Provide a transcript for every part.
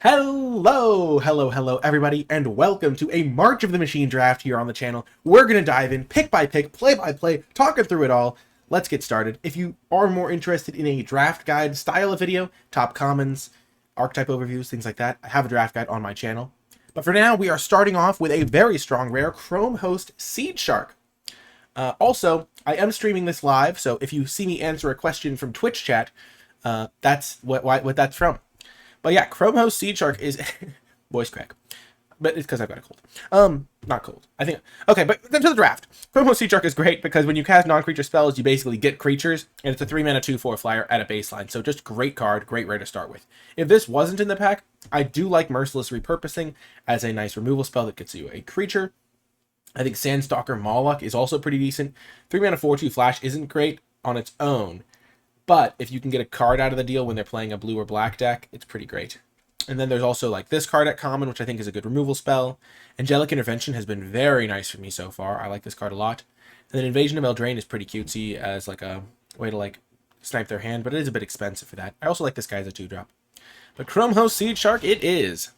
Hello, everybody, and welcome to a March of the Machine draft here on the channel. We're going to dive in, pick by pick, play by play, talking through it all. Let's get started. If you are more interested in a draft guide style of video, top commons, archetype overviews, things like that, I have a draft guide on my channel. But for now, we are starting off with a very strong rare Chrome Host Seed Shark. Also, I am streaming this live, so if you see me answer a question from Twitch chat, that's what that's from. But yeah, Chrome Host Seed Shark is voice crack, but it's because I've got a cold. Not cold. I think okay, but then to the draft. Chrome Host Seed Shark is great because when you cast non-creature spells, you basically get creatures, and it's a 3-mana 2/4 flyer at a baseline. So just great card, great rare to start with. If this wasn't in the pack, I do like Merciless Repurposing as a nice removal spell that gets you a creature. I think Sandstalker Moloch is also pretty decent. 3-mana 4/2 flash isn't great on its own, but if you can get a card out of the deal when they're playing a blue or black deck, it's pretty great. And then there's also like this card at common, which I think is a good removal spell. Angelic Intervention has been very nice for me so far. I like this card a lot. And then Invasion of Eldraine is pretty cutesy as like a way to like snipe their hand, but it is a bit expensive for that. I also like this guy as a 2-drop. But Chrome Host Seed Shark it is.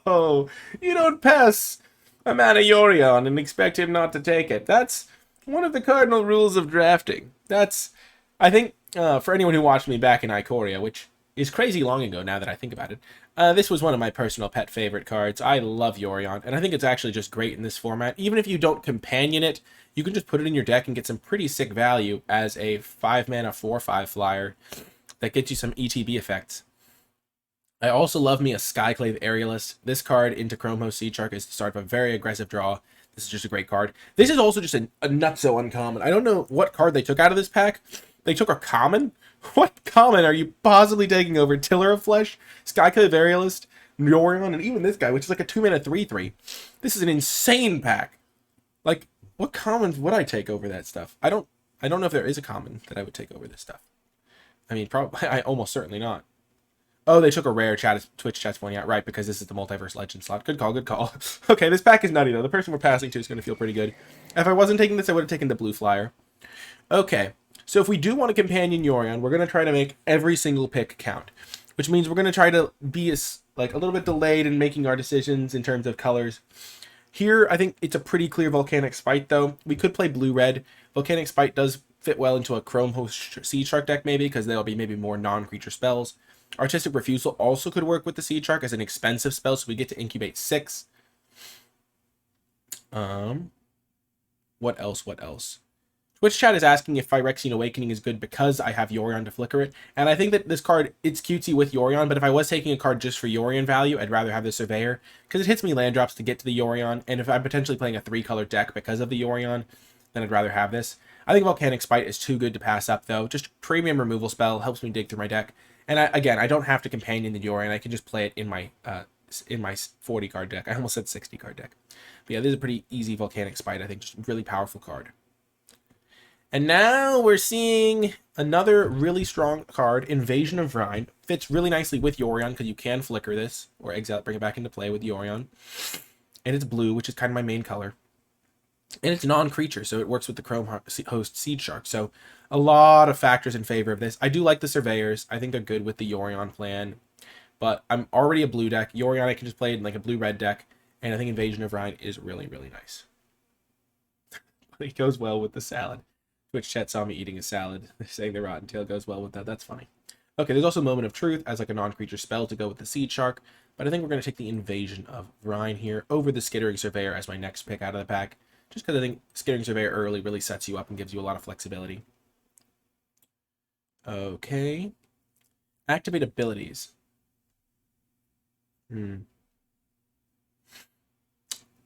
Oh, you don't pass a mana Yorion and expect him not to take it. That's one of the cardinal rules of drafting. That's, I think, for anyone who watched me back in Ikoria, which is crazy long ago now that I think about it, this was one of my personal pet favorite cards. I love Yorion, and I think it's actually just great in this format. Even if you don't companion it, you can just put it in your deck and get some pretty sick value as a 5-mana 4/5 flyer that gets you some ETB effects. I also love me a Skyclave Aerialist. This card into Chrome Host Seed Shark is the start of a very aggressive draw. This is just a great card. This is also just a nutso uncommon. I don't know what card they took out of this pack. They took a common? What common are you possibly taking over? Tiller of Flesh, Skyclave Aerialist, Yorion, and even this guy, which is like a 2-mana 3/3. This is an insane pack. Like, what commons would I take over that stuff? I don't know if there is a common that I would take over this stuff. I mean, probably, I almost certainly not. Oh, they took a rare. Twitch chat's pointing out. Right, because this is the Multiverse Legend slot. Good call, good call. Okay, this pack is nutty, though. The person we're passing to is going to feel pretty good. If I wasn't taking this, I would have taken the blue flyer. Okay, so if we do want a companion Yorion, we're going to try to make every single pick count, which means we're going to try to be like a little bit delayed in making our decisions in terms of colors. Here, I think it's a pretty clear Volcanic Spite, though. We could play blue-red. Volcanic Spite does fit well into a Chrome Host Seed Shark deck, maybe, because there'll be maybe more non-creature spells. Artistic Refusal also could work with the Seed Shark as an expensive spell, so we get to incubate 6. What else? Twitch chat is asking if Phyrexian Awakening is good because I have Yorion to flicker it. And I think that this card, it's cutesy with Yorion, but if I was taking a card just for Yorion value, I'd rather have the Surveyor, because it hits me land drops to get to the Yorion, and if I'm potentially playing a 3-color deck because of the Yorion, then I'd rather have this. I think Volcanic Spite is too good to pass up, though. Just premium removal spell, helps me dig through my deck. And I don't have to companion the Yorion. I can just play it in my 40-card deck. I almost said 60-card deck. But yeah, this is a pretty easy Volcanic Spite, I think. Just a really powerful card. And now we're seeing another really strong card, Invasion of Rhine. Fits really nicely with Yorion because you can flicker this or exile, bring it back into play with Yorion. And it's blue, which is kind of my main color. And it's non-creature, so it works with the Chrome Host Seed Shark. So a lot of factors in favor of this. I do like the Surveyors. I think they're good with the Yorion plan. But I'm already a blue deck. Yorion I can just play in like a blue-red deck. And I think Invasion of Rhine is really, really nice. It goes well with the salad. Twitch chat saw me eating a salad. They're saying the Rotten Tail goes well with that. That's funny. Okay, there's also Moment of Truth as like a non-creature spell to go with the Seed Shark. But I think we're going to take the Invasion of Rhine here over the Skittering Surveyor as my next pick out of the pack. Just because I think Skittering Surveyor early really sets you up and gives you a lot of flexibility. Okay. Activate abilities.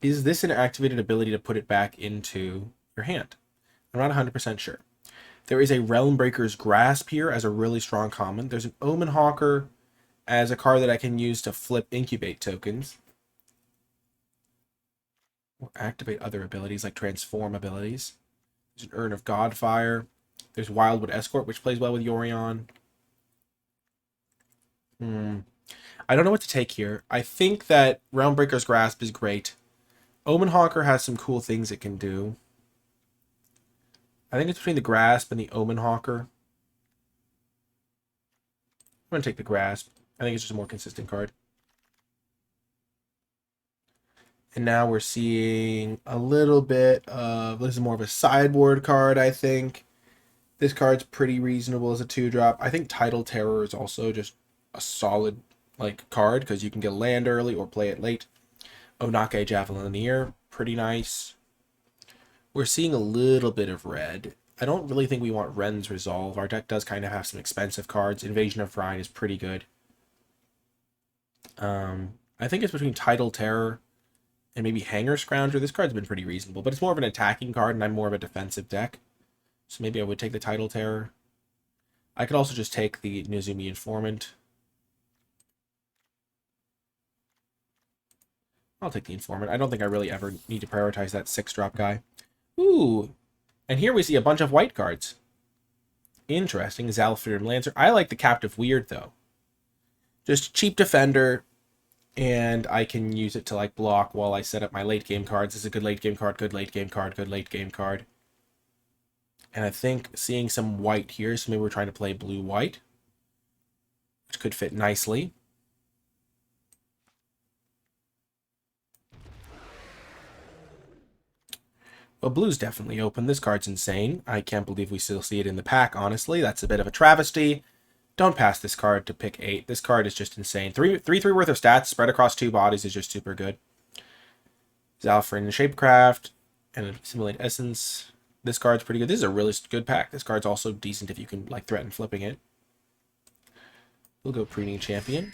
Is this an activated ability to put it back into your hand? I'm not 100% sure. There is a Realmbreaker's Grasp here as a really strong common. There's an Omen Hawker as a card that I can use to flip incubate tokens. Or activate other abilities like transform abilities. There's an Urn of Godfire. There's Wildwood Escort, which plays well with Yorion. I don't know what to take here. I think that Realmbreaker's Grasp is great. Omen Hawker has some cool things it can do. I think it's between the Grasp and the Omen Hawker. going to take the Grasp. I think it's just a more consistent card. And now we're seeing a little bit of... This is more of a sideboard card, I think. This card's pretty reasonable as a 2-drop. I think Tidal Terror is also just a solid card because you can get land early or play it late. Onake Javelineer, pretty nice. We're seeing a little bit of red. I don't really think we want Ren's Resolve. Our deck does kind of have some expensive cards. Invasion of Rhine is pretty good. I think it's between Tidal Terror and maybe Hanger Scrounger. This card's been pretty reasonable, but it's more of an attacking card, and I'm more of a defensive deck. So maybe I would take the Tidal Terror. I could also just take the Nezumi Informant. I'll take the Informant. I don't think I really ever need to prioritize that 6-drop guy. Ooh. And here we see a bunch of white cards. Interesting. Zalfir and Lancer. I like the Captive Weird, though. Just cheap defender, and I can use it to block while I set up my late game cards. This is a good late game card, good late game card, good late game card. And I think seeing some white here, so maybe we're trying to play blue-white, which could fit nicely. Well, blue's definitely open. This card's insane. I can't believe we still see it in the pack, honestly. That's a bit of a travesty. Don't pass this card to pick 8. This card is just insane. 3/3 worth of stats spread across 2 bodies is just super good. Zalfrin Shapecraft and Simulate Essence. This card's pretty good. This is a really good pack. This card's also decent if you can threaten flipping it. We'll go Preening Champion.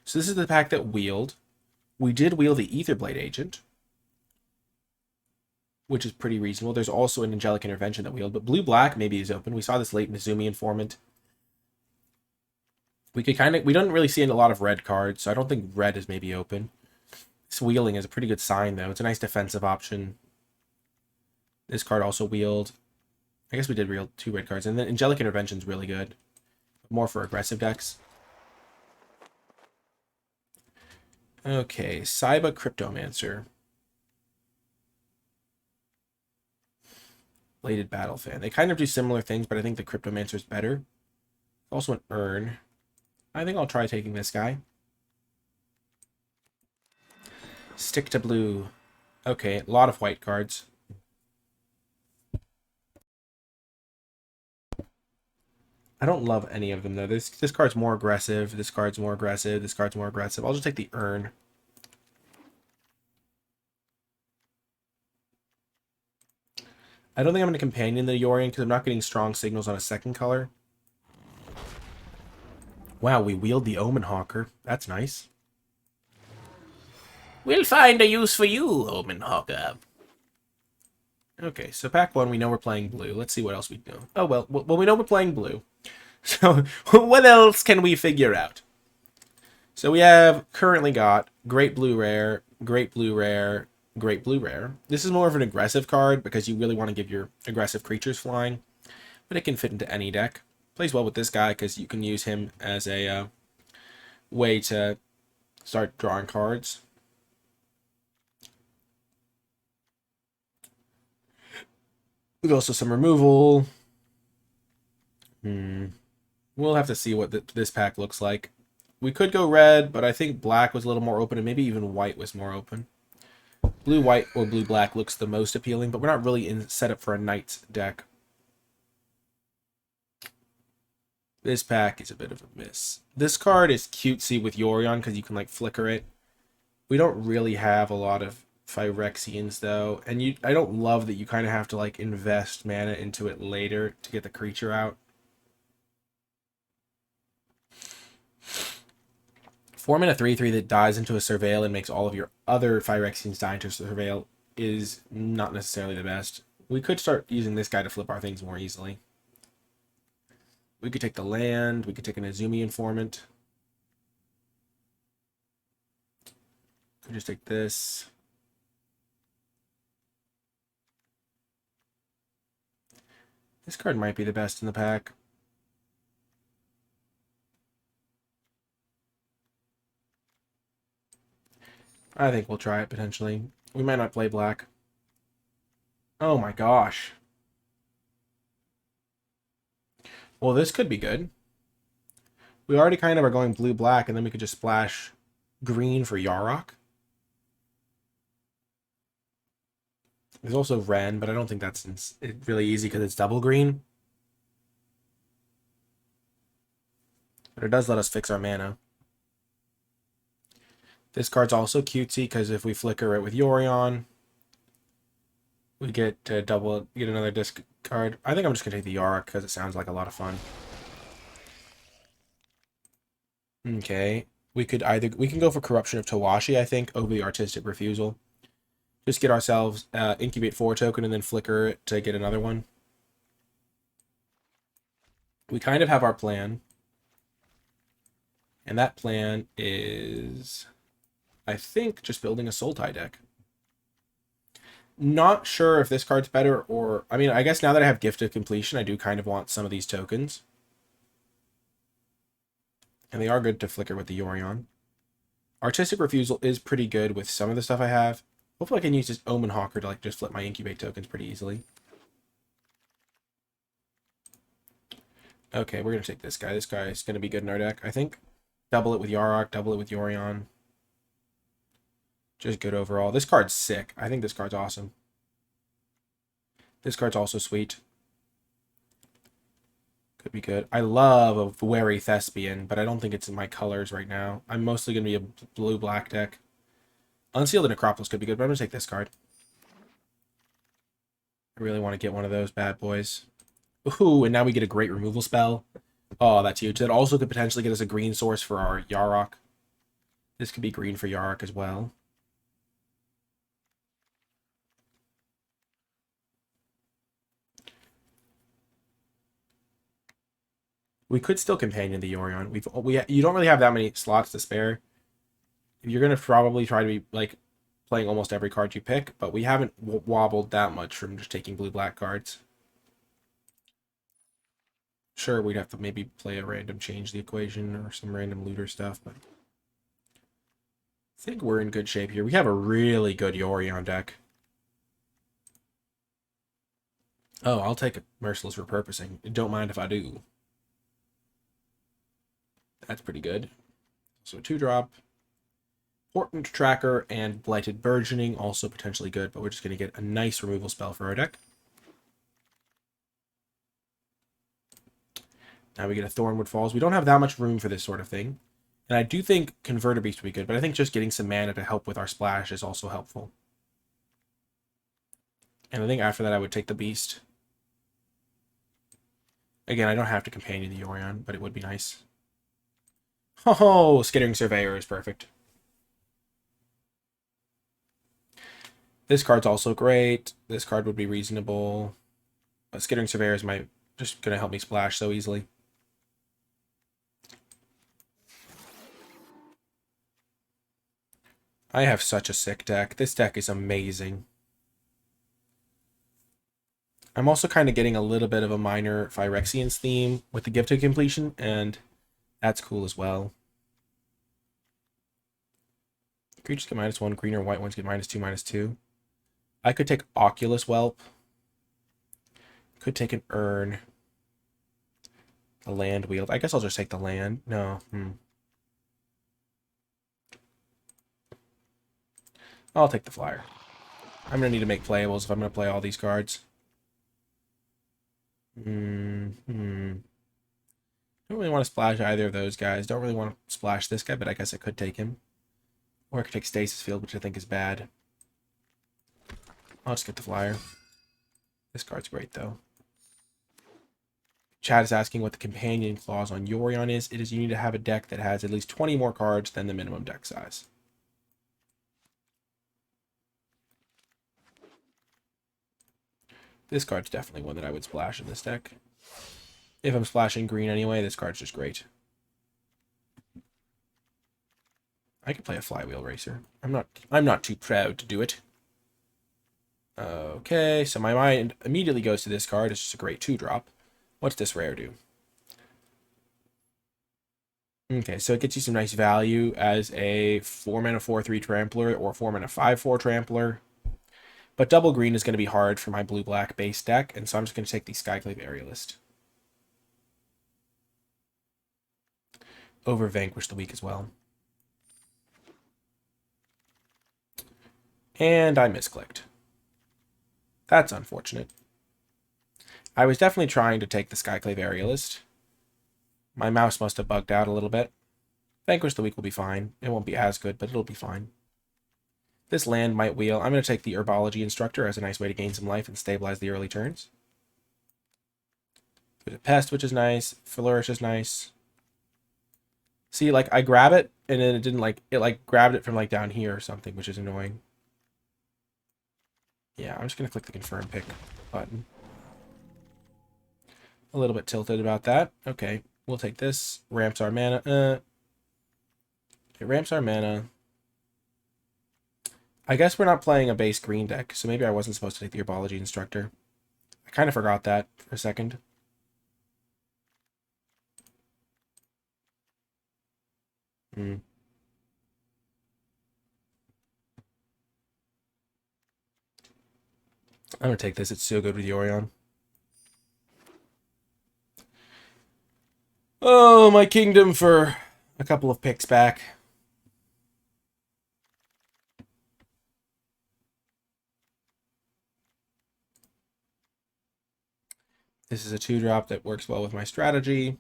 So this is the pack that wheeled. We did wheel the Etherblade Agent, which is pretty reasonable. There's also an Angelic Intervention that wheeled, but blue-black maybe is open. We saw this late in Nezumi Informant. We don't really see a lot of red cards, so I don't think red is maybe open. This wheeling is a pretty good sign, though. It's a nice defensive option. This card also wheeled. I guess we did wheel 2 red cards, and then Angelic Intervention is really good. More for aggressive decks. Okay, Saiba Cryptomancer. Bladed Battle Fan. They kind of do similar things, but I think the Cryptomancer is better. Also an Urn. I think I'll try taking this guy. Stick to blue. Okay, a lot of white cards. I don't love any of them, though. This card's more aggressive. This card's more aggressive. This card's more aggressive. I'll just take the Urn. I don't think I'm going to companion the Yorion because I'm not getting strong signals on a second color. Wow, we wheeled the Omen Hawker. That's nice. We'll find a use for you, Omen Hawker. Okay, so pack 1, we know we're playing blue. Let's see what else we know. Oh, well, we know we're playing blue. So, what else can we figure out? So we have currently got Great Blue Rare, Great Blue Rare, Great Blue Rare. This is more of an aggressive card because you really want to give your aggressive creatures flying, but it can fit into any deck. Plays well with this guy because you can use him as a way to start drawing cards. There's also some removal. We'll have to see what this pack looks like. We could go red, but I think black was a little more open, and maybe even white was more open. Blue-white or blue-black looks the most appealing, but we're not really set up for a Knights deck. This pack is a bit of a miss. This card is cutesy with Yorion because you can flicker it. We don't really have a lot of Phyrexians though, and I don't love that you kind of have to invest mana into it later to get the creature out. Forming a 3/3 that dies into a Surveil and makes all of your other Phyrexians die into Surveil is not necessarily the best. We could start using this guy to flip our things more easily. We could take the land. We could take an Nezumi Informant. Could just take this. This card might be the best in the pack. I think we'll try it, potentially. We might not play black. Oh my gosh. Well, this could be good. We already kind of are going blue-black, and then we could just splash green for Yarok. There's also Ren, but I don't think that's really easy because it's double green. But it does let us fix our mana. This card's also cutesy because if we flicker it with Yorion, we get to get another discard. I think I'm just going to take the Yarok because it sounds like a lot of fun. Okay. We can go for Corruption of Tawashi, I think, over the Artistic Refusal. Just get ourselves Incubate 4 token and then flicker it to get another one. We kind of have our plan. And that plan is, I think, just building a Sultai deck. Not sure if this card's better or... I mean, I guess now that I have Gift of Completion, I do kind of want some of these tokens. And they are good to flicker with the Yorion. Artistic Refusal is pretty good with some of the stuff I have. Hopefully I can use this Omen Hawker to just flip my Incubate tokens pretty easily. Okay, we're going to take this guy. This guy is going to be good in our deck, I think. Double it with Yarok, double it with Yorion. Just good overall. This card's sick. I think this card's awesome. This card's also sweet. Could be good. I love a Wary Thespian, but I don't think it's in my colors right now. I'm mostly going to be a blue-black deck. Unsealed Necropolis could be good, but I'm going to take this card. I really want to get one of those bad boys. Ooh, and now we get a great removal spell. Oh, that's huge. That also could potentially get us a green source for our Yarok. This could be green for Yarok as well. We could still companion the Yorion. You don't really have that many slots to spare. You're going to probably try to be like playing almost every card you pick, but we haven't wobbled that much from just taking blue-black cards. Sure, we'd have to maybe play a random change the equation or some random looter stuff, but I think we're in good shape here. We have a really good Yorion deck. Oh, I'll take a Merciless Repurposing. Don't mind if I do. That's pretty good. So 2-drop. Portent Tracker and Blighted Burgeoning, also potentially good, but we're just going to get a nice removal spell for our deck. Now we get a Thornwood Falls. We don't have that much room for this sort of thing. And I do think Converter Beast would be good, but I think just getting some mana to help with our splash is also helpful. And I think after that I would take the Beast. Again, I don't have to companion the Yorion, but it would be nice. Oh, Skittering Surveyor is perfect. This card's also great. This card would be reasonable. But Skittering Surveyor is just going to help me splash so easily. I have such a sick deck. This deck is amazing. I'm also kind of getting a little bit of a minor Phyrexians theme with the Gift of Completion, and that's cool as well. Creatures get -1, green or white ones get -2/-2. I could take Oculus Whelp. Could take an Urn. A land wield. I guess I'll just take the land. No. I'll take the flyer. I'm going to need to make playables if I'm going to play all these cards. Don't really want to splash either of those guys. Don't really want to splash this guy, but I guess I could take him. Or I could take Stasis Field, which I think is bad. I'll just get the flyer. This card's great, though. Chad is asking what the companion clause on Yorion is. It is you need to have a deck that has at least 20 more cards than the minimum deck size. This card's definitely one that I would splash in this deck. If I'm splashing green anyway, this card's just great. I could play a Flywheel Racer. I'm not too proud to do it. Okay, so my mind immediately goes to this card. It's just a great 2-drop. What's this rare do? Okay, so it gets you some nice value as a 4-mana 4/3 Trampler or 4-mana 5/4 Trampler. But double green is going to be hard for my blue-black base deck, and so I'm just going to take the Skyclave Aerialist. over Vanquish the Weak as well. And I misclicked. That's unfortunate. I was definitely trying to take the Skyclave Aerialist. My mouse must have bugged out a little bit. Vanquish the Weak will be fine. It won't be as good, but it'll be fine. This land might wheel. I'm going to take the Herbology Instructor as a nice way to gain some life and stabilize the early turns. There's a Pest, which is nice. Flourish is nice. See, like, I grab it, and then it didn't, like, it, like, grabbed it from, like, down here or something, which is annoying. Yeah, I'm just going to click the Confirm Pick button. A little bit tilted about that. Okay, we'll take this. Ramps our mana. It ramps our mana. I guess we're not playing a base green deck, so maybe I wasn't supposed to take the Herbology Instructor. I kind of forgot that for a second. Hmm. I'm going to take this. It's so good with Yorion. Oh, my kingdom for a couple of picks back. This is a 2-drop that works well with my strategy.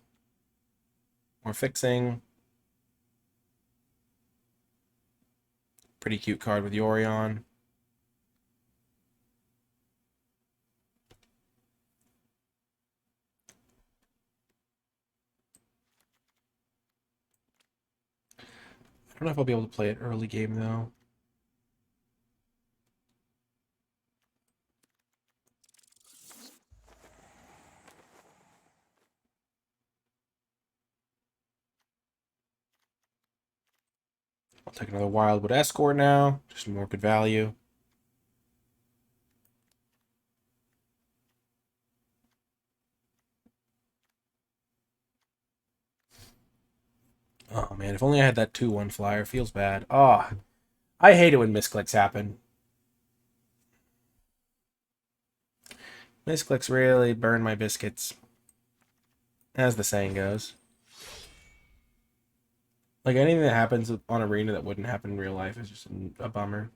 More fixing. Pretty cute card with Yorion. I don't know if I'll be able to play it early game, though. I'll take another Wildwood Escort now. Just more good value. Oh, man. If only I had that 2-1 flyer. Feels bad. Oh, I hate it when misclicks happen. Misclicks really burn my biscuits. As the saying goes. Like, anything that happens on Arena that wouldn't happen in real life is just a bummer.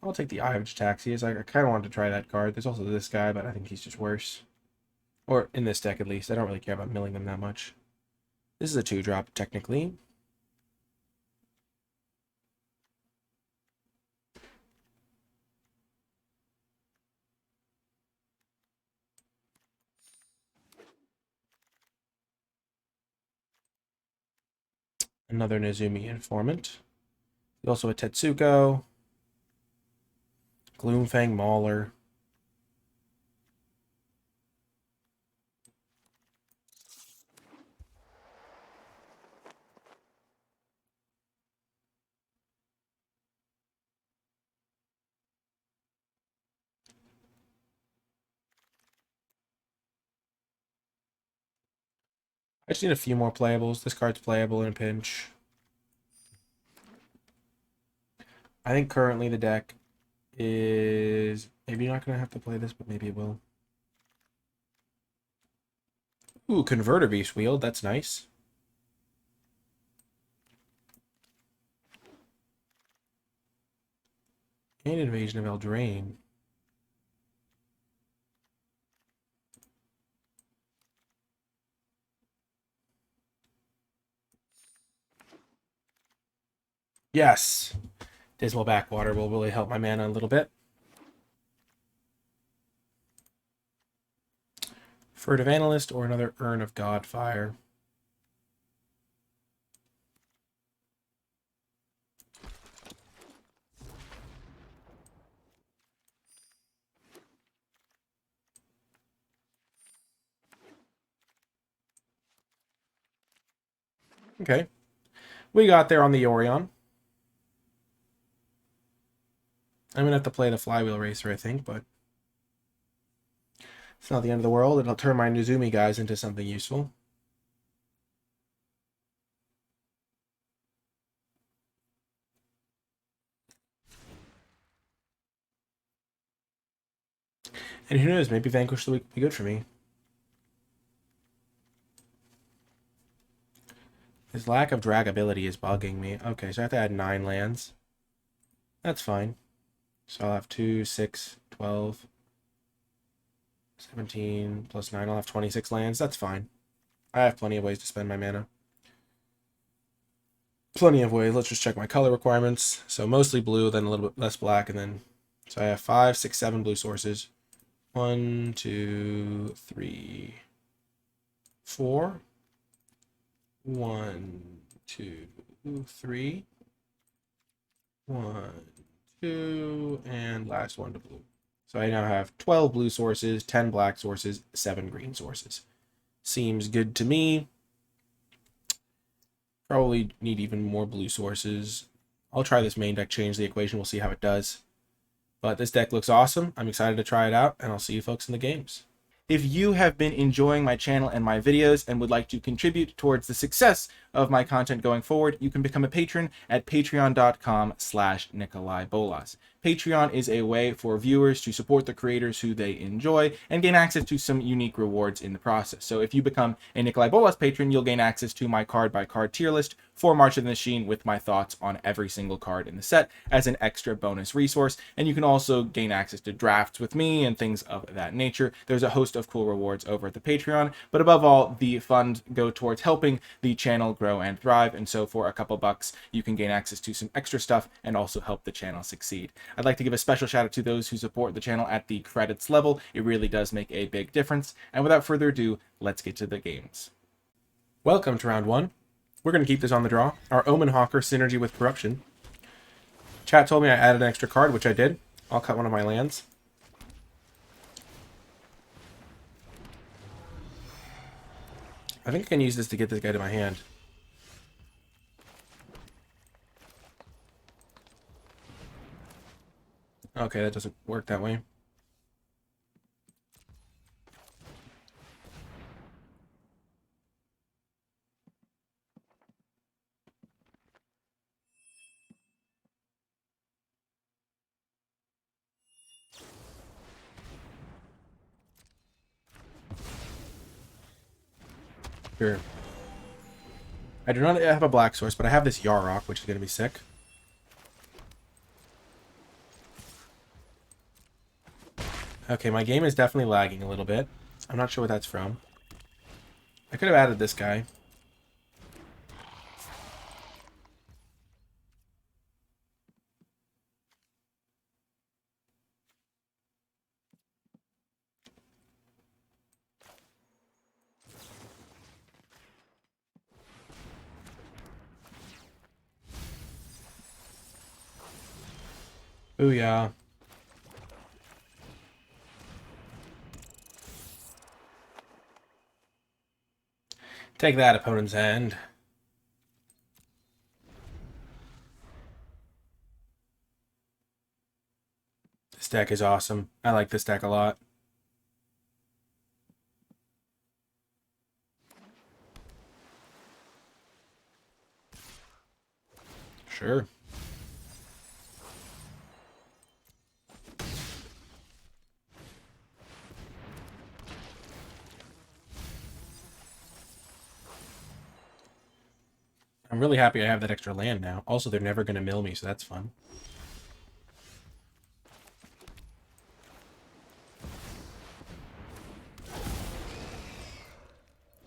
I'll take the Eye of Taxius. I kind of wanted to try that card. There's also this guy, but I think he's just worse. Or in this deck, at least. I don't really care about milling them that much. This is a 2-drop, technically. Another Nezumi Informant. Also a Tetsuko. Gloomfang Mauler. I just need a few more playables. This card's playable in a pinch. I think currently the deck is... Maybe you're not going to have to play this, but maybe it will. Ooh, Converter Beast Wield. That's nice. And Invasion of Eldraine. Yes. Dismal Backwater will really help my mana a little bit. Furtive Analyst or another Urn of Godfire. Okay. We got there on the Orion. I'm going to have to play the Flywheel Racer, I think, but it's not the end of the world. It'll turn my Nezumi guys into something useful. And who knows, maybe Vanquish the Weak will be good for me. His lack of dragability is bugging me. Okay, so I have to add 9 lands. That's fine. So I'll have 2, 6, 12, 17, plus 9. I'll have 26 lands. That's fine. I have plenty of ways to spend my mana. Plenty of ways. Let's just check my color requirements. So mostly blue, then a little bit less black, and then... So I have 5, 6, 7 blue sources. 1, 2, 3, 4. 1, 2, 3. 1, 2, and last one to blue. So I now have 12 blue sources, 10 black sources, 7 green sources. Seems good to me. Probably need even more blue sources. I'll try this main deck, change the equation. We'll see how it does. But this deck looks awesome. I'm excited to try it out, and I'll see you folks in the games. If you have been enjoying my channel and my videos and would like to contribute towards the success of my content going forward, you can become a patron at patreon.com/NicolaiBolas. Patreon is a way for viewers to support the creators who they enjoy and gain access to some unique rewards in the process. So if you become a NicolaiBolas patron, you'll gain access to my card-by-card tier list for March of the Machine with my thoughts on every single card in the set as an extra bonus resource. And you can also gain access to drafts with me and things of that nature. There's a host of cool rewards over at the Patreon, but above all, the funds go towards helping the channel grow and thrive. And so for a couple bucks, you can gain access to some extra stuff and also help the channel succeed. I'd like to give a special shout out to those who support the channel at the credits level. It really does make a big difference. And without further ado, let's get to the games. Welcome to round 1. We're going to keep this on the draw. Our Omen Hawker synergy with Corruption. Chat told me I added an extra card, which I did. I'll cut one of my lands. I think I can use this to get this guy to my hand. Okay, that doesn't work that way. Sure. I do not have a black source, but I have this Yarok, which is going to be sick. Okay, my game is definitely lagging a little bit. I'm not sure what that's from. I could have added this guy. Ooh, yeah. Take that, opponent's hand. This deck is awesome. I like this deck a lot. Sure. I'm really happy I have that extra land now. Also, they're never going to mill me, so that's fun.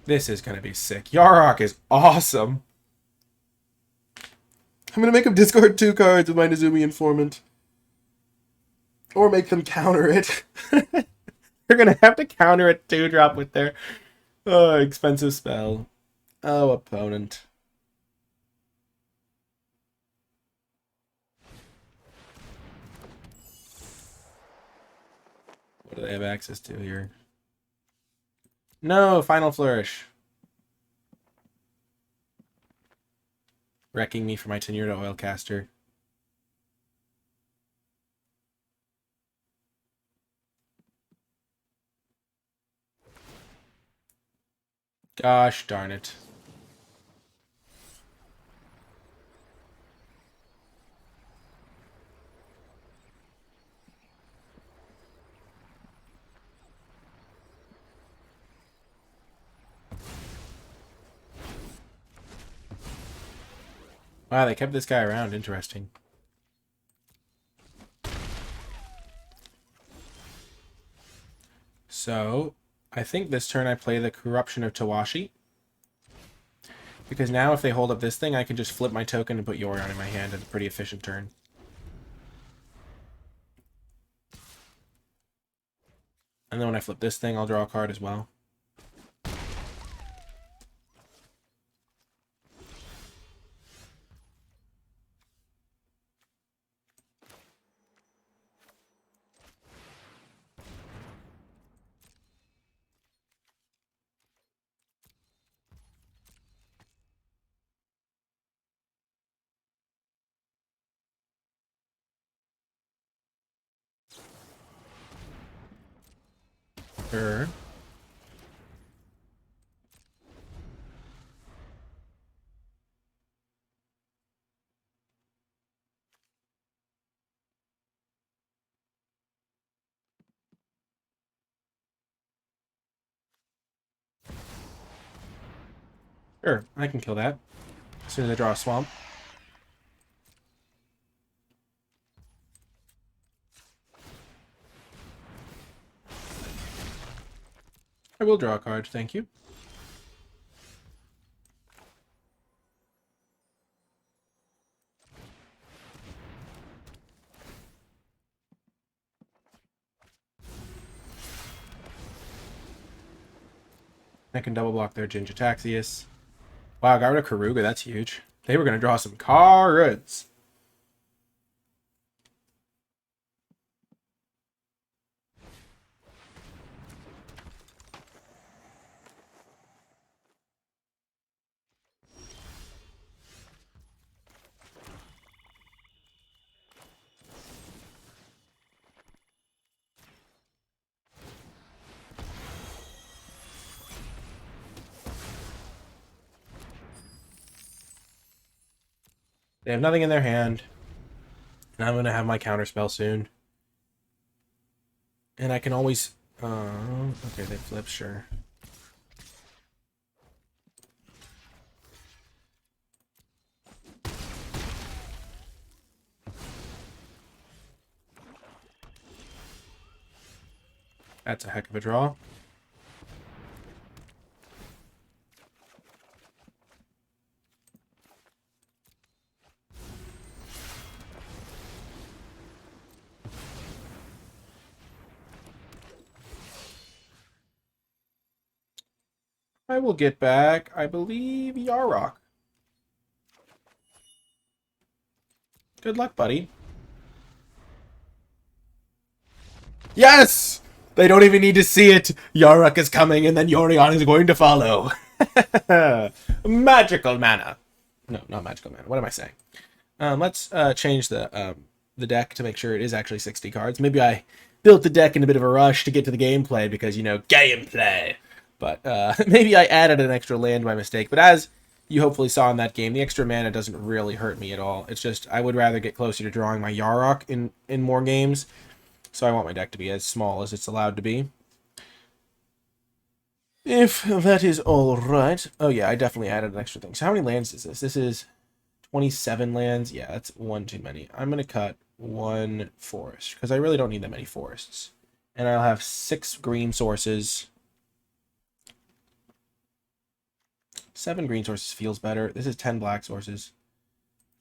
This is going to be sick. Yarok is awesome. I'm going to make him discard 2 cards with my Nezumi Informant. Or make them counter it. They're going to have to counter a 2-drop with their expensive spell. Oh, opponent. What do they have access to here? No, Final Flourish. Wrecking me for my Tenured Oilcaster. Gosh darn it. Wow, they kept this guy around. Interesting. So, I think this turn I play the Corruption of Tawashi. Because now if they hold up this thing, I can just flip my token and put Yorion in my hand. It's a pretty efficient turn. And then when I flip this thing, I'll draw a card as well. Sure. Sure, I can kill that. As soon as I draw a swamp. I will draw a card, thank you. I can double block their Jin-Jitaxias. Wow, got rid of Karuga, that's huge. They were going to draw some cards. They have nothing in their hand. And I'm going to have my counterspell soon. And I can always... okay, they flip, sure. That's a heck of a draw. I will get back, I believe, Yarok. Good luck, buddy. Yes! They don't even need to see it. Yarok is coming, and then Yorion is going to follow. Magical mana. No, not magical mana. What am I saying? Let's change the deck to make sure it is actually 60 cards. Maybe I built the deck in a bit of a rush to get to the gameplay because, you know, gameplay. But maybe I added an extra land by mistake. But as you hopefully saw in that game, the extra mana doesn't really hurt me at all. It's just I would rather get closer to drawing my Yarok in more games. So I want my deck to be as small as it's allowed to be. If that is all right. Oh, yeah, I definitely added an extra thing. So how many lands is this? This is 27 lands. Yeah, that's one too many. I'm going to cut one forest because I really don't need that many forests. And I'll have 6 green sources. 7 green sources feels better. This is 10 black sources.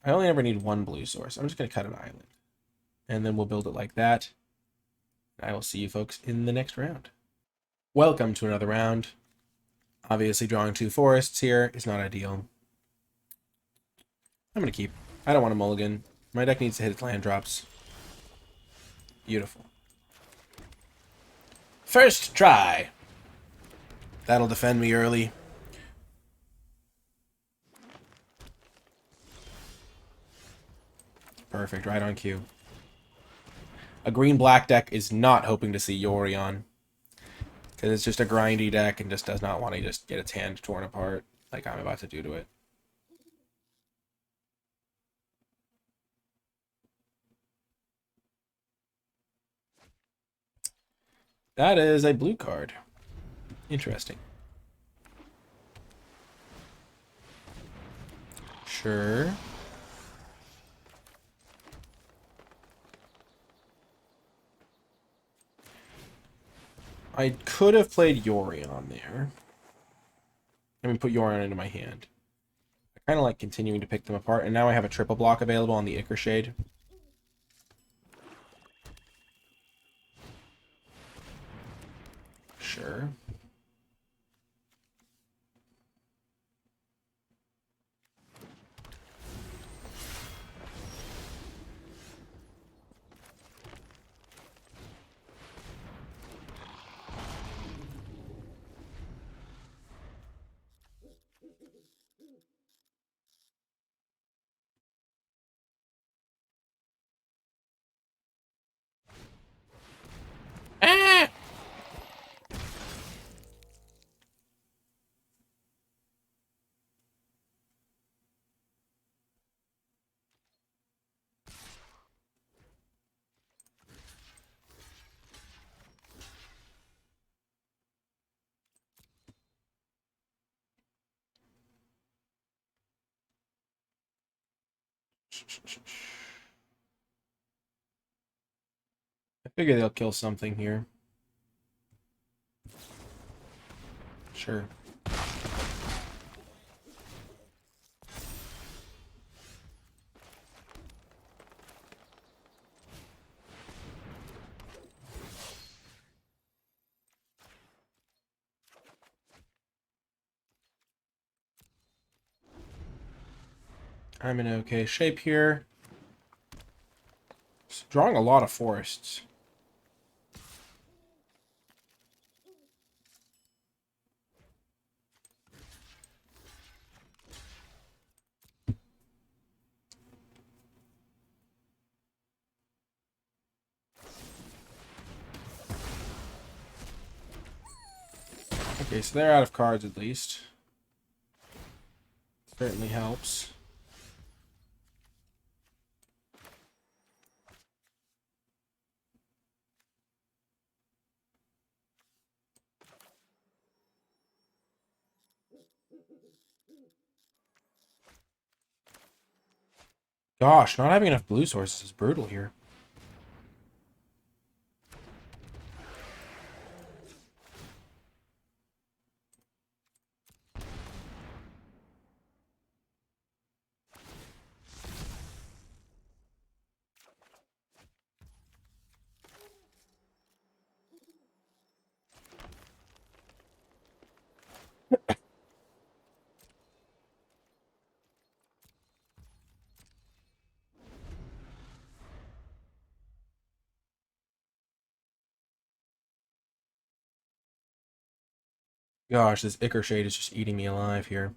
I only ever need 1 blue source. I'm just going to cut an island. And then we'll build it like that. I will see you folks in the next round. Welcome to another round. Obviously drawing 2 forests here is not ideal. I'm going to keep. I don't want a mulligan. My deck needs to hit its land drops. Beautiful. First try. That'll defend me early. Perfect, right on cue. A green-black deck is not hoping to see Yorion. Because it's just a grindy deck and just does not want to just get its hand torn apart like I'm about to do to it. That is a blue card. Interesting. Sure. I could have played Yorion there. I mean, put Yorion into my hand. I kind of like continuing to pick them apart, and now I have a triple block available on the Ichor Shade. Sure. Ah! I figure they'll kill something here. Sure. I'm in okay shape here. Just drawing a lot of forests. Okay, so they're out of cards at least. Certainly helps. Gosh, not having enough blue sources is brutal here. Gosh, this Ichor Shade is just eating me alive here.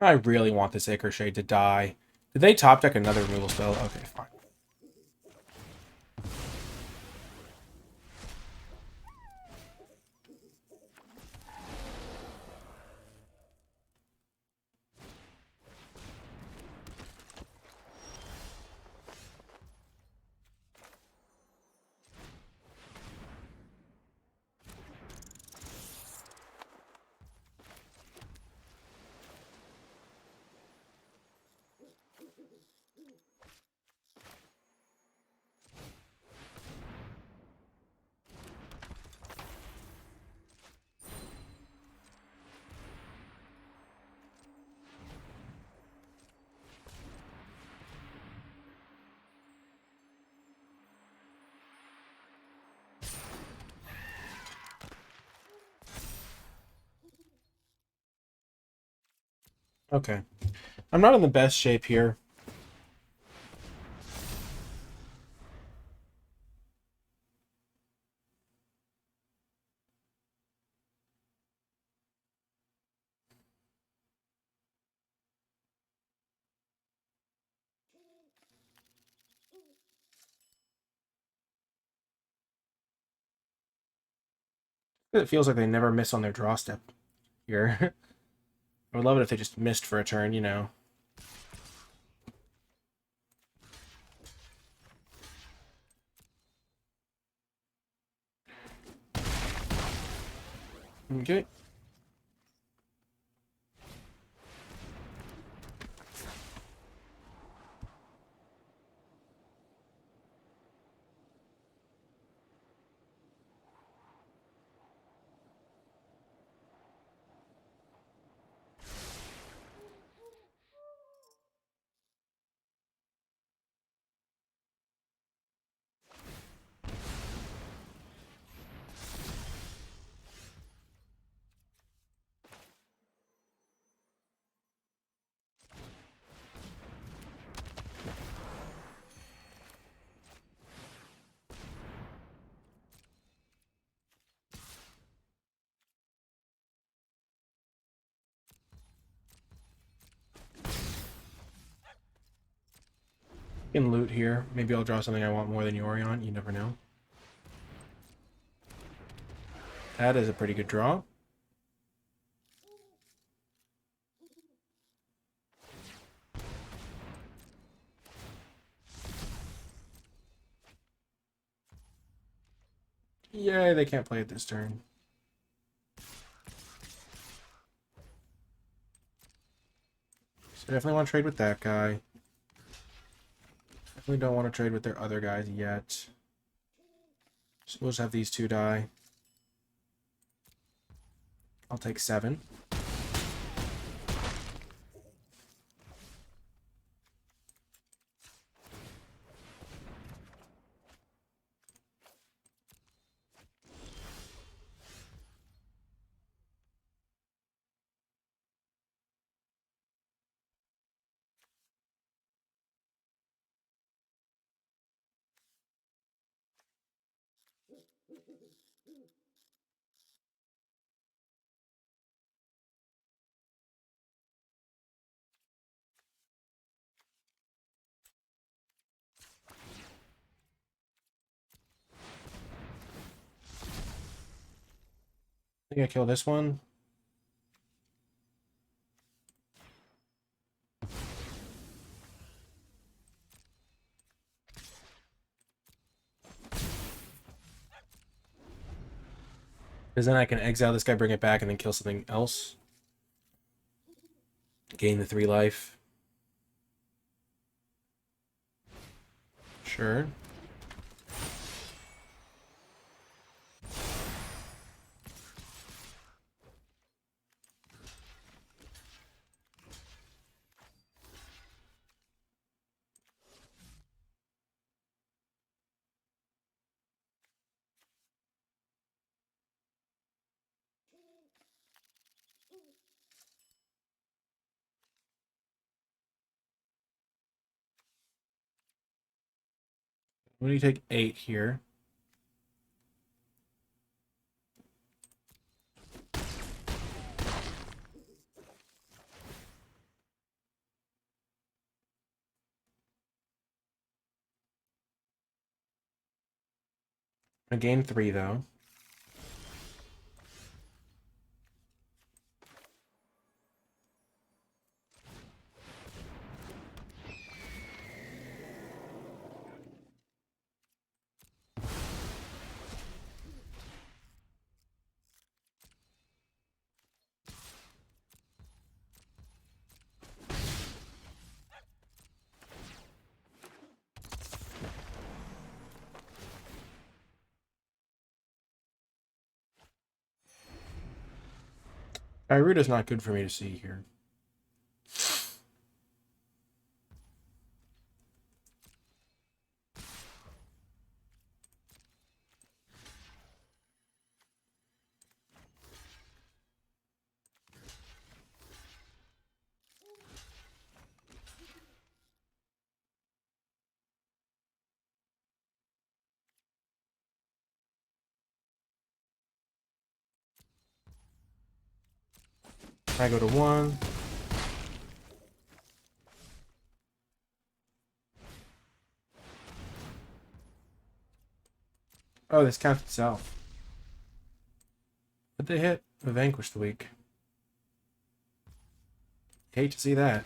I really want this Ichor Shade to die. Did they top deck another removal spell? Okay, fine. Okay. I'm not in the best shape here. It feels like they never miss on their draw step here. I would love it if they just missed for a turn, you know. Okay. Can loot here. Maybe I'll draw something I want more than Yori on. You never know. That is a pretty good draw. Yay, they can't play it this turn. So definitely want to trade with that guy. Definitely don't want to trade with their other guys yet. So we'll just have these two die. I'll take 7. I think I kill this one. Because then I can exile this guy, bring it back, and then kill something else. Gain the 3 life. Sure. What do you take 8 here? I gain 3 though. Iruta's not good for me to see here. I go to 1. Oh, this counts itself. But they hit a Vanquish the week. Hate to see that.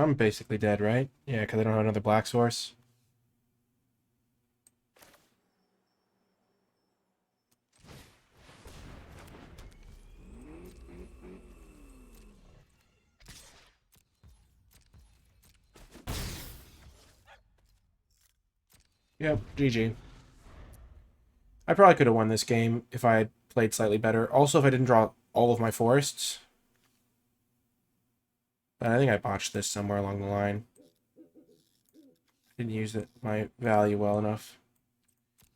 I'm basically dead, right? Yeah, because I don't have another black source. Yep, GG. I probably could have won this game if I had played slightly better. Also, if I didn't draw all of my forests. But I think I botched this somewhere along the line. Didn't use my value well enough.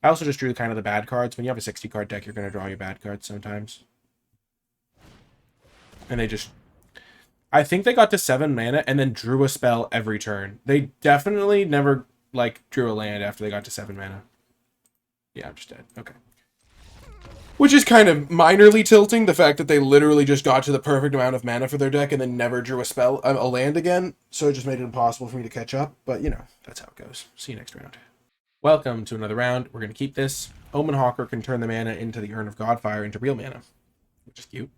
I also just drew kind of the bad cards. When you have a 60 card deck, you're going to draw your bad cards sometimes. And they just... I think they got to 7 mana and then drew a spell every turn. They definitely never, like, drew a land after they got to 7 mana. Yeah, I'm just dead. Okay. Which is kind of minorly tilting, the fact that they literally just got to the perfect amount of mana for their deck and then never drew a land again. So it just made it impossible for me to catch up. But, you know, that's how it goes. See you next round. Welcome to another round. We're going to keep this. Omen Hawker can turn the mana into the Urn of Godfire into real mana, which is cute.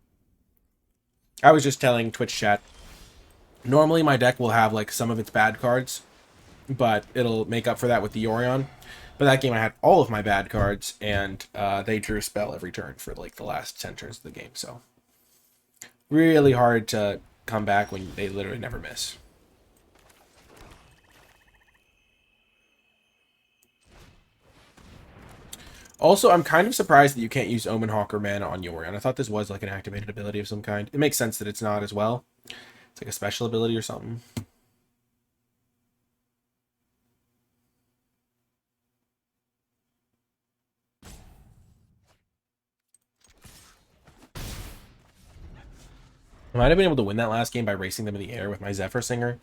I was just telling Twitch chat, normally my deck will have like some of its bad cards, but it'll make up for that with the Yorion. But that game I had all of my bad cards, and they drew a spell every turn for like the last 10 turns of the game. So really hard to come back when they literally never miss. Also, I'm kind of surprised that you can't use Omen Hawker mana on Yorion. I thought this was like an activated ability of some kind. It makes sense that it's not as well. It's like a special ability or something. I might have been able to win that last game by racing them in the air with my Zephyr Singer.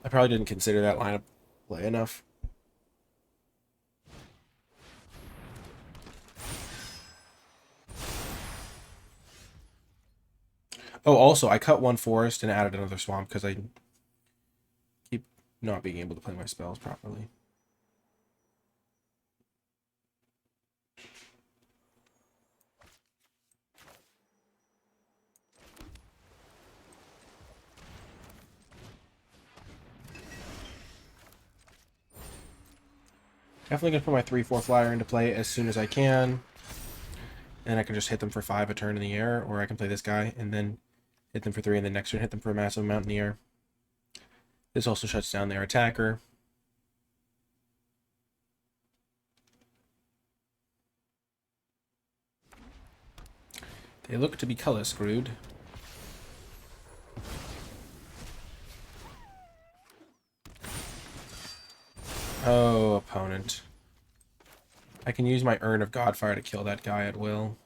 I probably didn't consider that lineup play enough. Oh, also, I cut one forest and added another swamp because I keep not being able to play my spells properly. Definitely going to put my 3/4 flyer into play as soon as I can. And I can just hit them for 5 a turn in the air, or I can play this guy and then hit them for 3, and then next turn hit them for a massive amount in the air. This also shuts down their attacker. They look to be color screwed. Oh, opponent. I can use my Urn of Godfire to kill that guy at will.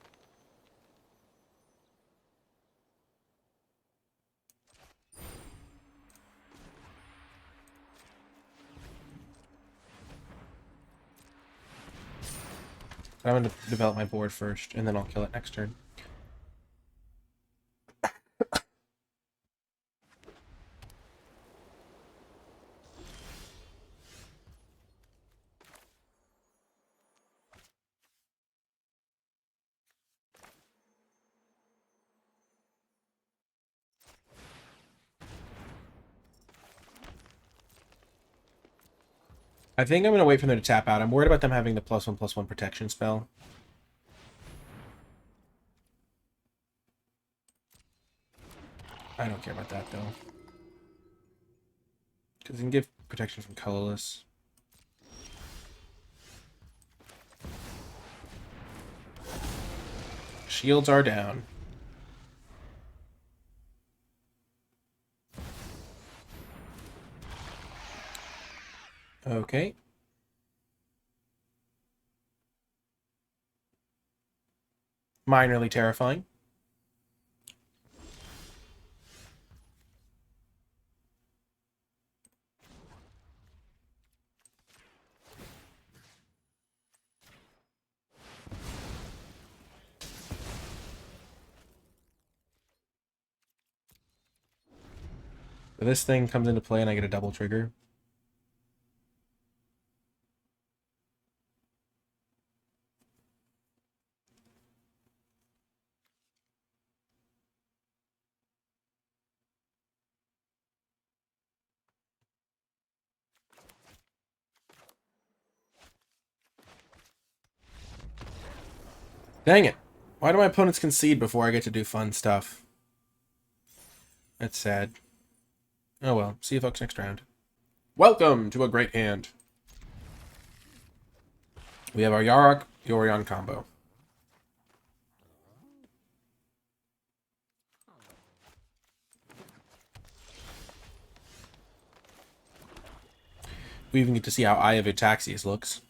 I'm going to develop my board first, and then I'll kill it next turn. I think I'm going to wait for them to tap out. I'm worried about them having the +1/+1 protection spell. I don't care about that, though. Because it can give protection from colorless. Shields are down. Okay. Minorly terrifying. So this thing comes into play and I get a double trigger. Dang it. Why do my opponents concede before I get to do fun stuff? That's sad. Oh well. See you folks next round. Welcome to a great hand. We have our Yarok Yorion combo. We even get to see how Eye of Ataxius looks.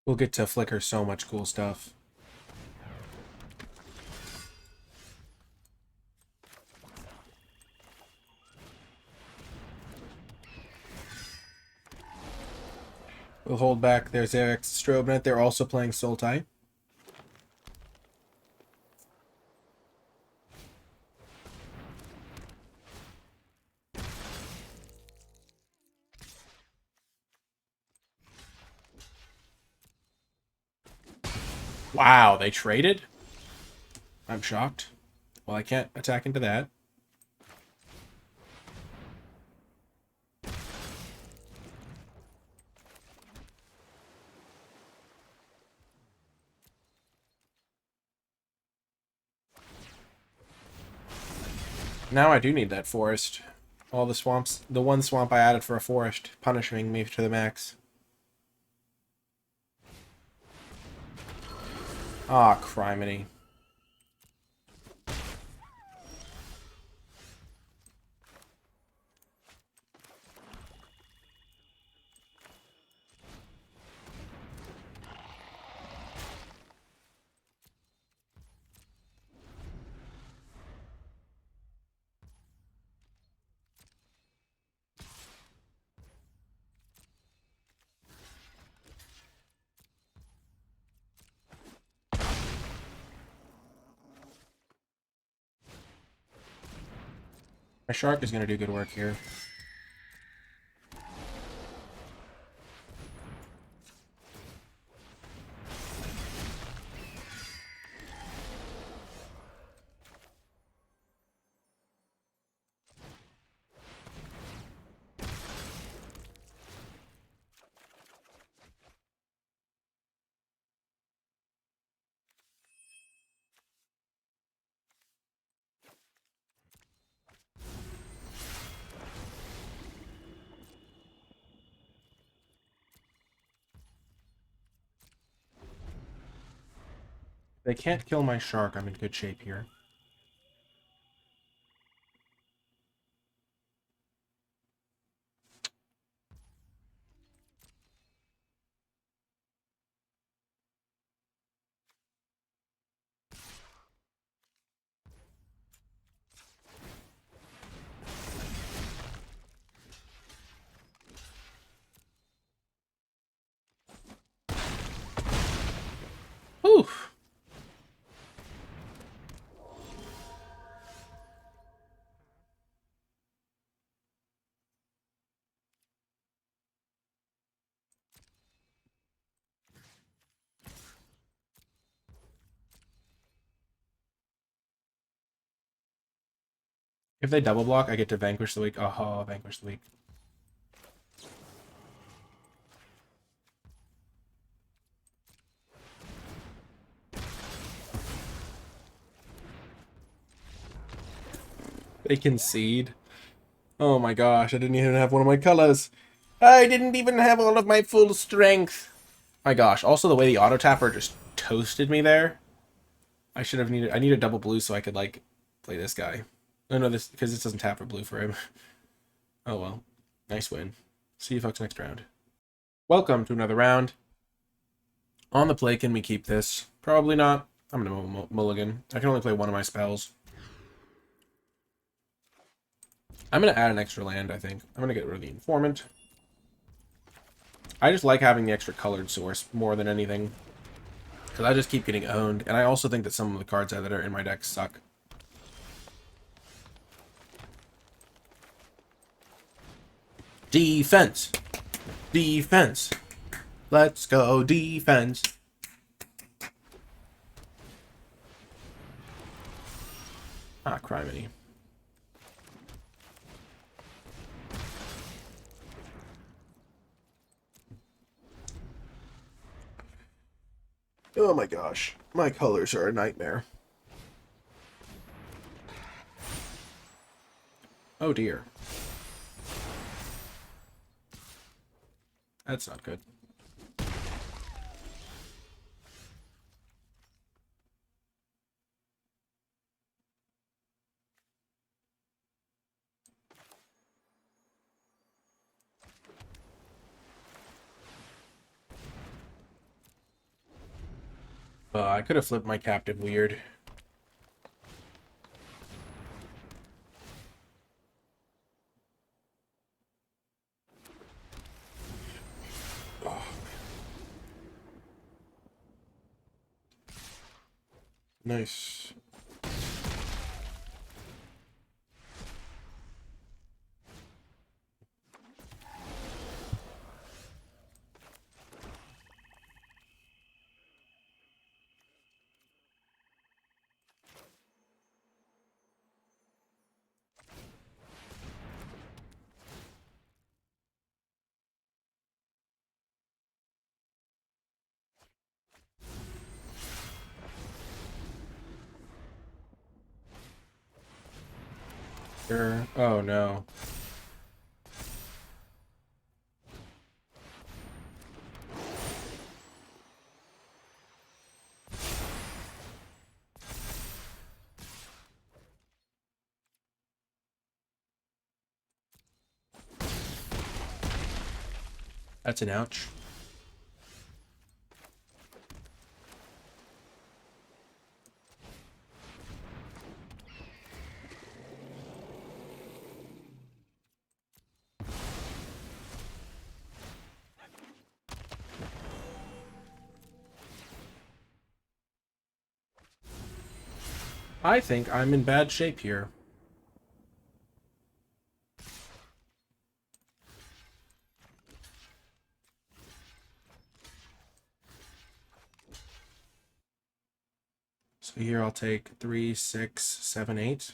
We'll get to flicker so much cool stuff. We'll hold back their Xerix Strobnet. They're also playing Sultai. Wow, they traded? I'm shocked. Well, I can't attack into that. Now I do need that forest. All the swamps, the one swamp I added for a forest, punishing me to the max. Ah, criminy. My shark is going to do good work here. If they can't kill my shark, I'm in good shape here. Whew. If they double block, I get to vanquish the weak. Oh, vanquish the weak. They concede. Oh my gosh, I didn't even have one of my colors. I didn't even have all of my full strength. My gosh, also the way the auto tapper just toasted me there. I should have needed, I need a double blue so I could, like, play this guy. Oh no, this, because this doesn't tap for blue for him. Oh well. Nice win. See you folks next round. Welcome to another round. On the play, can we keep this? Probably not. I'm gonna mulligan. I can only play one of my spells. I'm gonna add an extra land, I think. I'm gonna get rid of the Informant. I just like having the extra colored source more than anything. Because I just keep getting owned. And I also think that some of the cards that are in my deck suck. Defense. Defense. Let's go defense. Ah, criminy. Oh my gosh. My colors are a nightmare. Oh dear. That's not good. I could have flipped my captive weird. Oh. Nice. Sure. Oh no. That's an ouch. I think I'm in bad shape here. So here I'll take 3, 6, 7, 8.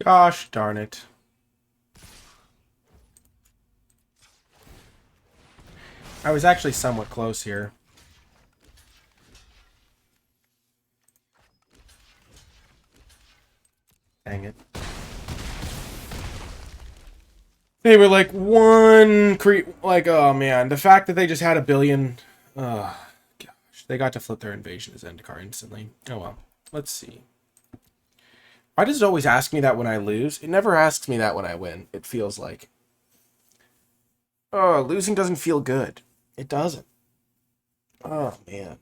Gosh darn it. I was actually somewhat close here. Dang it. They were like one like, oh man, the fact that they just had a billion, gosh, they got to flip their invasion as end card instantly. Oh well, let's see. Why does it always ask me that when I lose? It never asks me that when I win, it feels like. Oh, losing doesn't feel good. It doesn't. Oh man.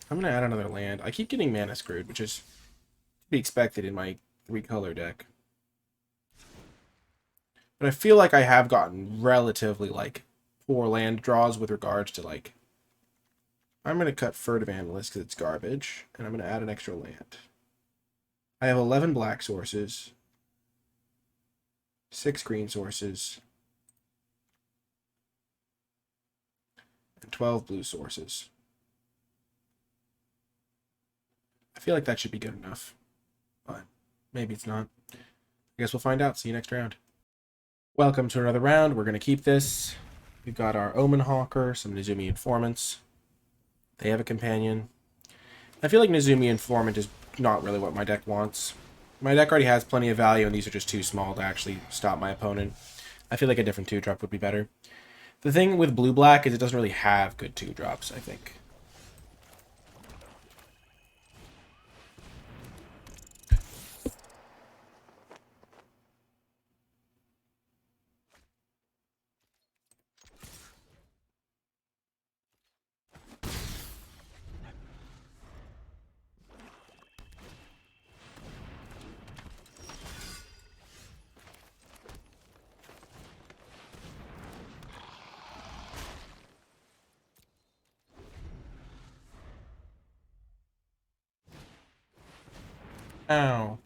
I'm gonna add another land. I keep getting mana screwed, which is to be expected in my 3-color deck. But I feel like I have gotten relatively, like, poor land draws with regards to, like... I'm going to cut Furtive Analyst because it's garbage, and I'm going to add an extra land. I have 11 black sources, 6 green sources, and 12 blue sources. I feel like that should be good enough, but maybe it's not. I guess we'll find out. See you next round. Welcome to another round. We're going to keep this. We've got our Omen Hawker, some Nezumi Informants. They have a companion. I feel like Nezumi Informant is not really what my deck wants. My deck already has plenty of value, and these are just too small to actually stop my opponent. I feel like a different 2-drop would be better. The thing with blue-black is it doesn't really have good 2-drops, I think. Ow.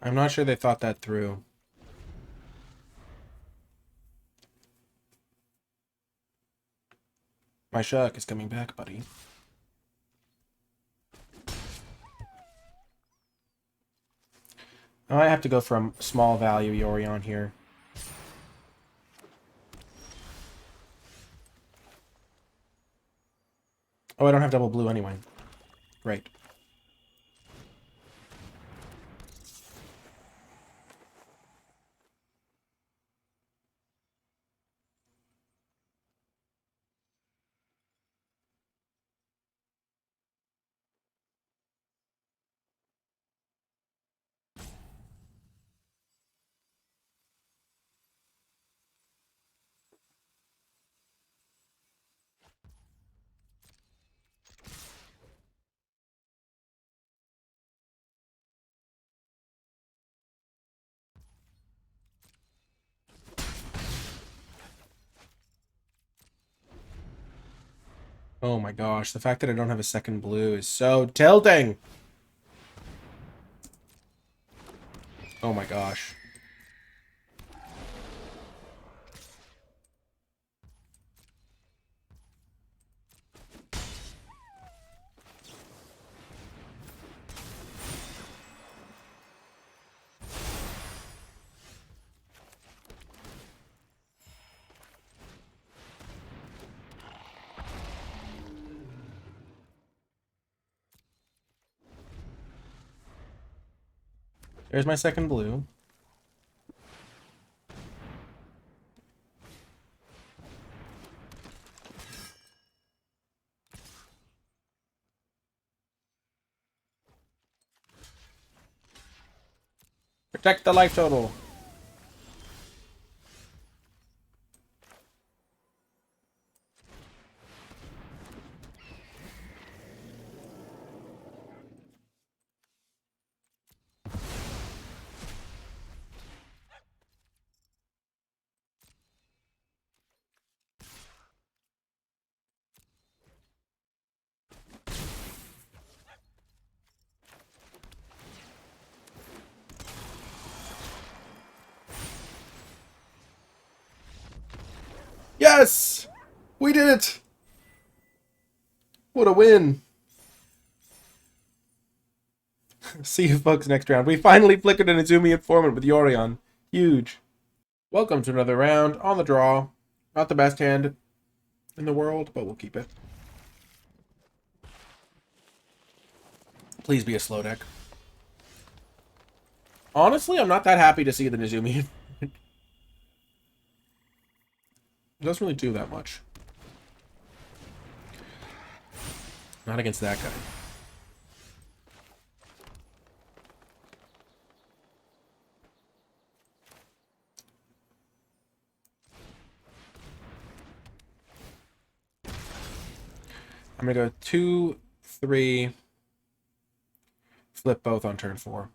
I'm not sure they thought that through. My shark is coming back, buddy. I might have to go from small value Yorion here. Oh, I don't have double blue anyway. Great. Oh my gosh, the fact that I don't have a second blue is so tilting! Oh my gosh. There's my second blue. Protect the life total. Yes! We did it! What a win! See you folks next round. We finally flickered an Izumi informant with Yorion. Huge. Welcome to another round on the draw. Not the best hand in the world, but we'll keep it. Please be a slow deck. Honestly, I'm not that happy to see the Nizumi. It doesn't really do that much. Not against that guy. I'm going to go 2, 3, flip both on turn 4.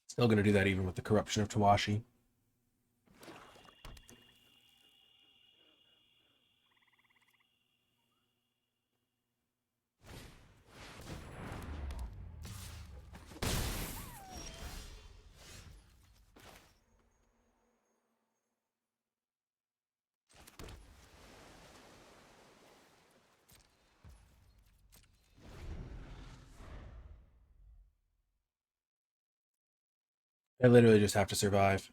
Still going to do that even with the corruption of Tawashi. I literally just have to survive.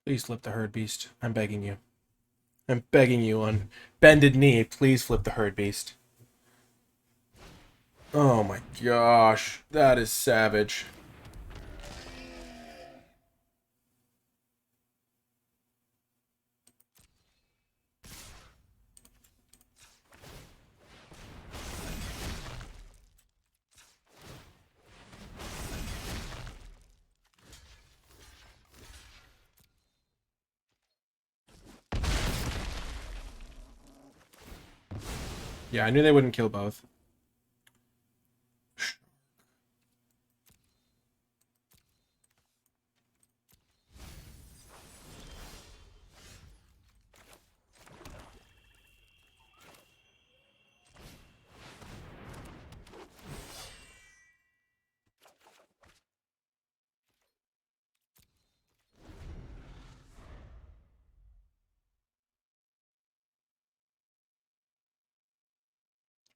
Please flip the herd beast. I'm begging you. I'm begging you on bended knee. Please flip the herd beast. Oh my gosh. That is savage. Yeah, I knew they wouldn't kill both.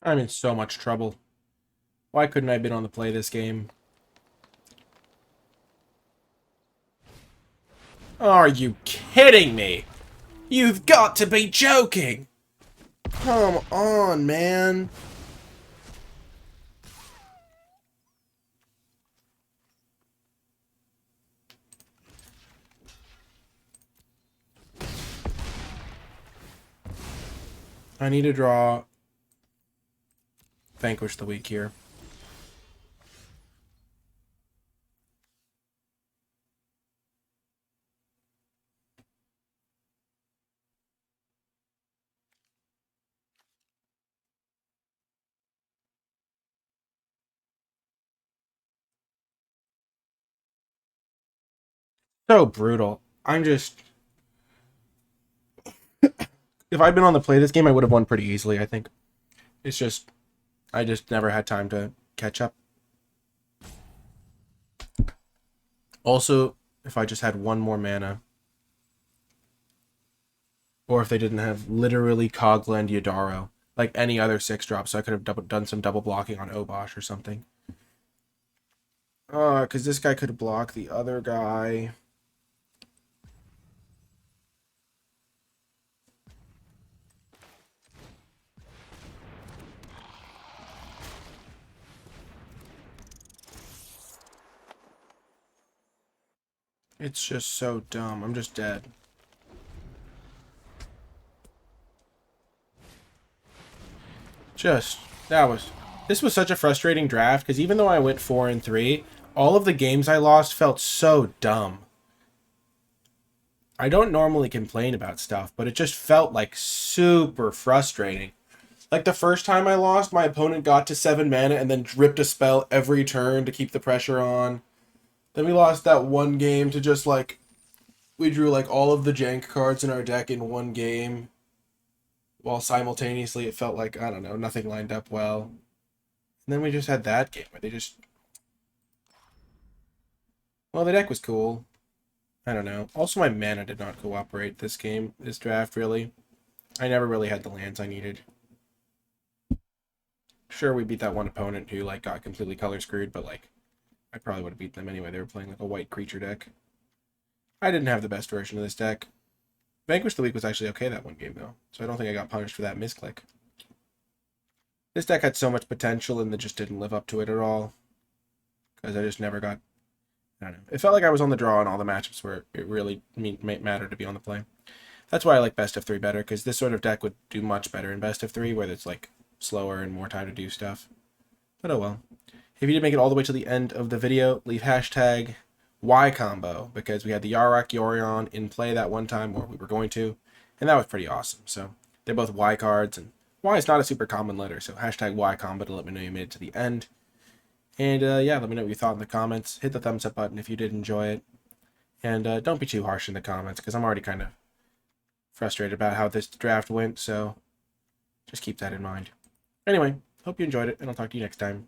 I'm in so much trouble. Why couldn't I have been on the play this game? Are you kidding me? You've got to be joking! Come on, man. I need to draw Vanquish the Weak here. So brutal. I'm just... If I'd been on the play this game, I would have won pretty easily, I think. It's just... I just never had time to catch up. Also, if I just had one more mana, or if they didn't have literally Cogland Yadaro, like any other 6-drop, so I could have done some double blocking on Obosh or something. Because this guy could block the other guy. It's just so dumb. I'm just dead. This was such a frustrating draft, because even though I went 4-3, all of the games I lost felt so dumb. I don't normally complain about stuff, but it just felt like super frustrating. Like the first time I lost, my opponent got to 7 mana and then dripped a spell every turn to keep the pressure on. Then we lost that one game to just like, we drew like all of the jank cards in our deck in one game, while simultaneously it felt like, I don't know, nothing lined up well. And then we just had that game where they just... Well, the deck was cool. I don't know. Also, my mana did not cooperate this draft, really. I never really had the lands I needed. Sure, we beat that one opponent who, like, got completely color screwed, but, like, I probably would have beat them anyway. They were playing, like, a white creature deck. I didn't have the best version of this deck. Vanquish the Weak was actually okay that one game, though, so I don't think I got punished for that misclick. This deck had so much potential, and it just didn't live up to it at all. Because I just never got... I don't know. It felt like I was on the draw in all the matchups where it really mattered to be on the play. That's why I like best of 3 better, because this sort of deck would do much better in best of 3, where it's like slower and more time to do stuff. But oh well. If you did make it all the way to the end of the video, leave hashtag Y combo, because we had the Yarak Yorion in play that one time, or we were going to, and that was pretty awesome. So they're both Y cards, and Y is not a super common letter, so hashtag Y combo to let me know you made it to the end. And yeah, let me know what you thought in the comments. Hit the thumbs up button if you did enjoy it. And don't be too harsh in the comments, because I'm already kind of frustrated about how this draft went, so just keep that in mind. Anyway, hope you enjoyed it, and I'll talk to you next time.